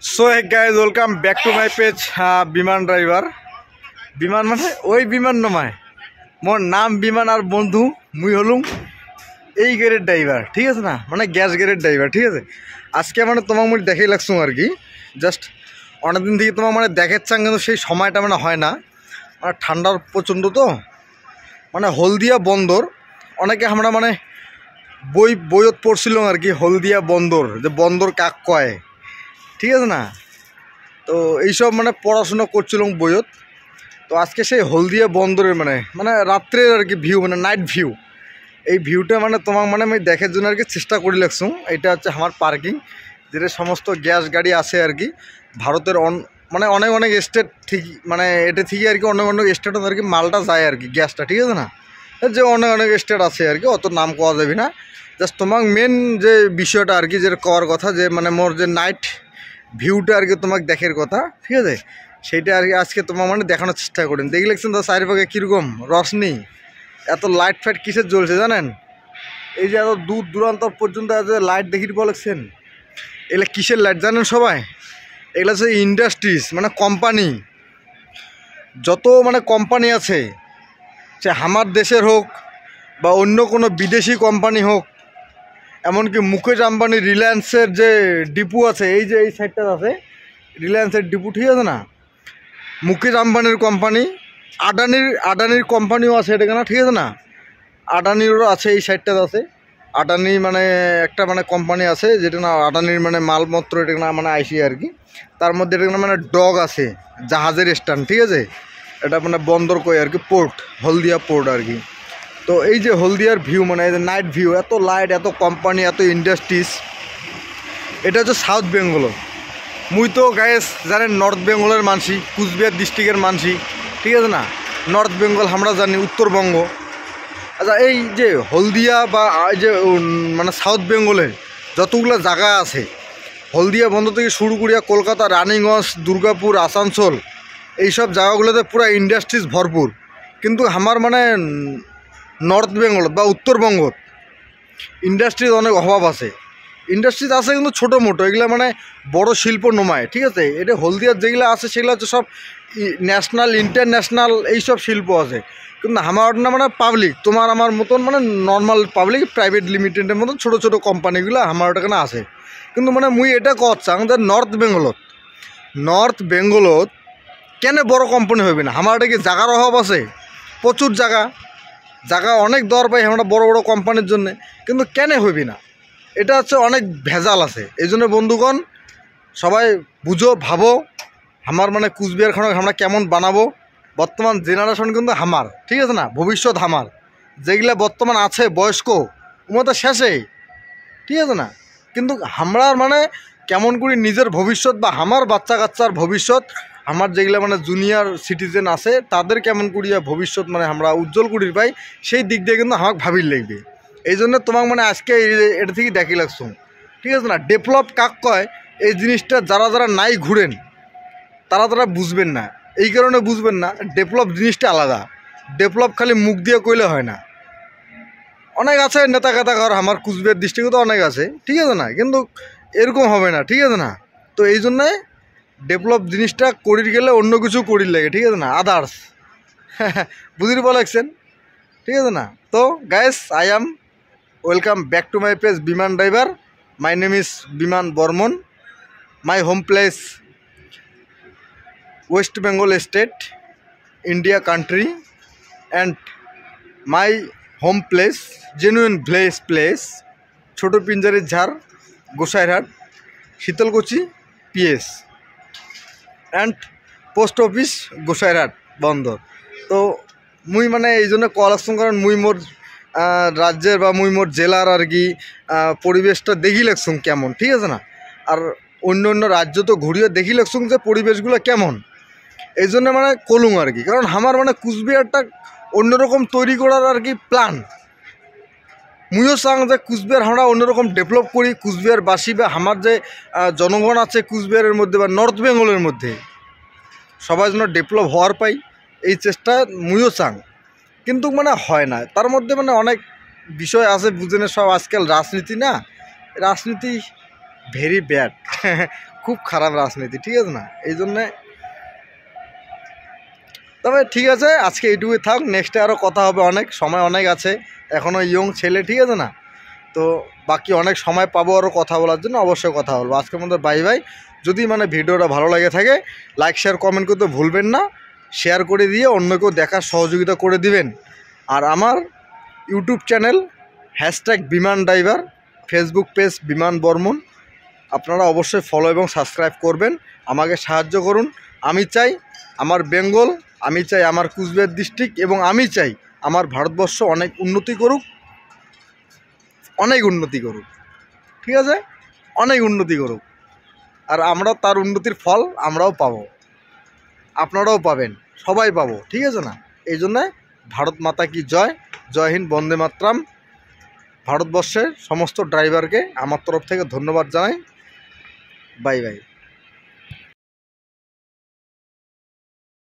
So hey guys welcome back to my page विमान driver विमान माने ओई विमान नमाय मोर नाम विमान और बंधु मुई हलुम এই গ্যারেজ ড্রাইভার ঠিক আছে না মানে গ্যাস গ্যারেজ ড্রাইভার ঠিক আছে। আজকে মানে তোমাকে মুই দেখাই লাগছুম আর কি জাস্ট অনেকদিন থেকে তোমাকে মানে দেখাচ্ছাম কিন্তু সেই সময়টা মানে হয় না মানে ঠান্ডার প্রচণ্ড তো মানে হলদিয়া বন্দর অনেকে আমরা মানে বইত পড়ছিলাম আর কি হলদিয়া বন্দর যে বন্দর কাক কয় ঠিক আছে না। তো এইসব মানে পড়াশোনা করছিলাম বইত। তো আজকে সেই হলদিয়া বন্দরের মানে মানে রাত্রের আর কি ভিউ মানে নাইট ভিউ এই ভিউটা মানে তোমাক মানে আমি দেখার জন্য আর কি চেষ্টা করে লাগছুম। এটা হচ্ছে আমার পার্কিং যেটা সমস্ত গ্যাস গাড়ি আছে আর কি ভারতের মানে অনেক অনেক স্টেট ঠিক মানে এটা থেকে আর কি অনেক অনেক স্টেটত আর কি মালটা যায় আর কি গ্যাসটা ঠিক আছে না। যে অনেক অনেক স্টেট আছে আর কি অত নাম কোয়া যাবে না। জাস্ট তোমাক মেন যে বিষয়টা আর কি যে কওয়ার কথা যে মানে মোর যে নাইট ভিউটা আর কি তোমাকে দেখার কথা ঠিক আছে সেইটা আর কি আজকে তোমার মানে দেখানোর চেষ্টা করেন। দেখি লাগছেন তো চারিপাশে কীরকম রশনি এত লাইট ফাইট কিসের জ্বলছে জানেন। এই যে এত দূর দূরান্ত পর্যন্ত এত লাইট দেখির বলেছেন এগুলো কিসের লাইট জানেন সবাই? এগুলো হচ্ছে ইন্ডাস্ট্রিজ মানে কোম্পানি যত মানে কোম্পানি আছে সে আমার দেশের হোক বা অন্য কোনো বিদেশি কোম্পানি হোক এমনকি মুকেশ আম্বানি রিলায়েন্সের যে ডিপু আছে এই যে এই সাইডটা আছে রিলায়েন্সের ডিপু ঠিক আছে না। মুকেশ আম্বানির কোম্পানি আদানির কোম্পানিও আছে এটা না ঠিক আছে না। আদানিরও আছে এই সাইডটাতে আছে আদানি মানে একটা মানে কোম্পানি আছে যেটা না আদানির মানে মালপত্র এটা না মানে আইসি আর কি তার মধ্যে এটা মানে ডগ আছে জাহাজের স্ট্যান্ড ঠিক আছে এটা মানে বন্দর কই আর কি পোর্ট হলদিয়া পোর্ট আর কি। তো এই যে হলদিয়ার ভিউ মানে এই যে নাইট ভিউ এত লাইট এত কোম্পানি এত ইন্ডাস্ট্রিজ এটা হচ্ছে সাউথ বেঙ্গল। মুই তো গায়েস জানেন নর্থ বেঙ্গলের মানসি কুচবিহার ডিস্ট্রিক্টের মানসি ঠিক আছে না। নর্থ বেঙ্গল আমরা জানি উত্তরবঙ্গ। আচ্ছা এই যে হলদিয়া বা এই যে মানে সাউথ বেঙ্গলের যতগুলো জায়গা আছে হলদিয়া বন্দর থেকে শুরু করিয়া কলকাতা রানীগঞ্জ দুর্গাপুর আসানসোল এইসব জায়গাগুলোতে পুরো ইন্ডাস্ট্রিজ ভরপুর কিন্তু আমার মানে নর্থ বেঙ্গল বা উত্তরবঙ্গ ইন্ডাস্ট্রিজ অনেক অভাব আছে। ইন্ডাস্ট্রিজ আছে কিন্তু ছোটো মোটো এগুলো মানে বড় শিল্প নমায় ঠিক আছে। এটা হলদিয়ার যেগুলো আছে সেগুলো হচ্ছে সব ন্যাশনাল ইন্টারন্যাশনাল এইসব শিল্প আছে কিন্তু আমার না মানে পাবলিক তোমার আমার মতন মানে নর্মাল পাবলিক প্রাইভেট লিমিটেডের মতন ছোটো ছোটো কোম্পানিগুলো আমার ওটাখানে আছে। কিন্তু মানে মুই এটা করছি আমাদের নর্থ বেঙ্গলত কেন বড় কোম্পানি হবে না আমার এটা কি জায়গার অভাব আছে প্রচুর জায়গা অনেক দর পাই আমরা বড় বড় কোম্পানির জন্য কিন্তু কেন হইবি না এটা হচ্ছে অনেক ভেজাল আছে। এই জন্য বন্ধুগণ সবাই বুঝো ভাবো আমার মানে কুচবিহারখানক আমরা কেমন বানাবো। বর্তমান জেনারেশন কিন্তু আমার ঠিক আছে না ভবিষ্যৎ আমার যেগুলা বর্তমান আছে বয়স্ক ওমা তো শেষে ঠিক আছে না। কিন্তু আমরা মানে কেমন করি নিজের ভবিষ্যৎ বা আমার বাচ্চা কাচ্চার ভবিষ্যৎ আমার যেগুলো মানে জুনিয়র সিটিজেন আছে তাদের কেমন করিয়া ভবিষ্যৎ মানে আমরা উজ্জ্বল করির পাই সেই দিক দিয়ে কিন্তু আমাকে ভাবির লাগবে। এই জন্য তোমাকে মানে আজকে এটা থেকে দেখি লাগছো ঠিক আছে না। ডেভেলপ কাক কয় এই জিনিসটা যারা নাই ঘুরেন তারা বুঝবেন না। এই কারণে বুঝবেন না ডেভেলপ জিনিসটা আলাদা। ডেভেলপ খালি মুখ দিয়ে কইলে হয় না। অনেক আছে নেতা কাতা ঘর আমার কুচবিহার ডিস্ট্রিক্টে তো অনেক আছে ঠিক আছে না কিন্তু এরকম হবে না ঠিক আছে না। তো এই জন্যে ডেভেলপ জিনিসটা করির গেলে অন্য কিছু করির লাগে ঠিক আছে না আদার্স বুঝির বলেছেন ঠিক আছে না। তো guys I am welcome back to my page বিমান ড্রাইভার। মাই নেম ইজ বিমান Barman. My home place West Bengal state India country and my home place genuine place ছোটো পিঞ্জারির ঝাড় Gosairhat Sitalkuchi PS and post office Gosairhat বন্দর। তো মুই মানে এই জন্য কল আসুন কারণ মুই মোর রাজ্যের বা মুই মোর জেলার আর কি পরিবেশটা দেখি লাগছুন কেমন ঠিক আছে না। আর অন্য রাজ্য তো ঘুরিয়ে দেখি লাগছুন যে পরিবেশগুলো কেমন এই জন্য মানে কলুং আর কি কারণ আমার মানে কুচবিহারটা অন্যরকম তৈরি করার আর কি প্ল্যান। মুইও চাং যে কুচবিহার আমরা অন্যরকম ডেভেলপ করি কুচবিহারবাসী বা আমার যে জনগণ আছে কুচবিহারের মধ্যে বা নর্থ বেঙ্গলের মধ্যে সবাই যেন ডেভেলপ হওয়ার পাই এই চেষ্টা মুইও চাং কিন্তু মানে হয় না। তার মধ্যে মানে অনেক বিষয় আছে বুঝেন সব আজকাল রাজনীতি ভেরি ব্যাড খুব খারাপ রাজনীতি, ঠিক আছে না? এই জন্যে তবে ঠিক আছে, আজকে এইটুকুই থাক, নেক্সটে আরও কথা হবে, অনেক সময় অনেক আছে, এখনও ইয়ং ছেলে, ঠিক আছে না? তো বাকি অনেক সময় পাবো আরও কথা বলার জন্য, অবশ্যই কথা বলবো। আজকের মধ্যে বাই বাই। যদি মানে ভিডিওটা ভালো লাগে থাকে লাইক শেয়ার কমেন্ট করতে ভুলবেন না, শেয়ার করে দিয়ে অন্যকেও দেখার সহযোগিতা করে দিবেন। আর আমার ইউটিউব চ্যানেল বিমান ড্রাইভার, ফেসবুক পেজ বিমান বর্মন, আপনারা অবশ্যই ফলো এবং সাবস্ক্রাইব করবেন, আমাকে সাহায্য করুন। আমি চাই আমার বেঙ্গল, আমি চাই আমার কুচবিহার ডিস্ট্রিক্ট, এবং আমি চাই আমার ভারতবর্ষ অনেক উন্নতি করুক, অনেক উন্নতি করুক, ঠিক আছে? অনেক উন্নতি করুক। আর আমরাও তার উন্নতির ফল আমরাও পাবো, আপনারাও পাবেন, সবাই পাবো, ঠিক আছে না? এই জন্যে ভারত মাতা কি জয়, জয় হিন্দ, বন্দে মাতরম। ভারতবর্ষের সমস্ত ড্রাইভারকে আমার তরফ থেকে ধন্যবাদ জানাই। Bye bye.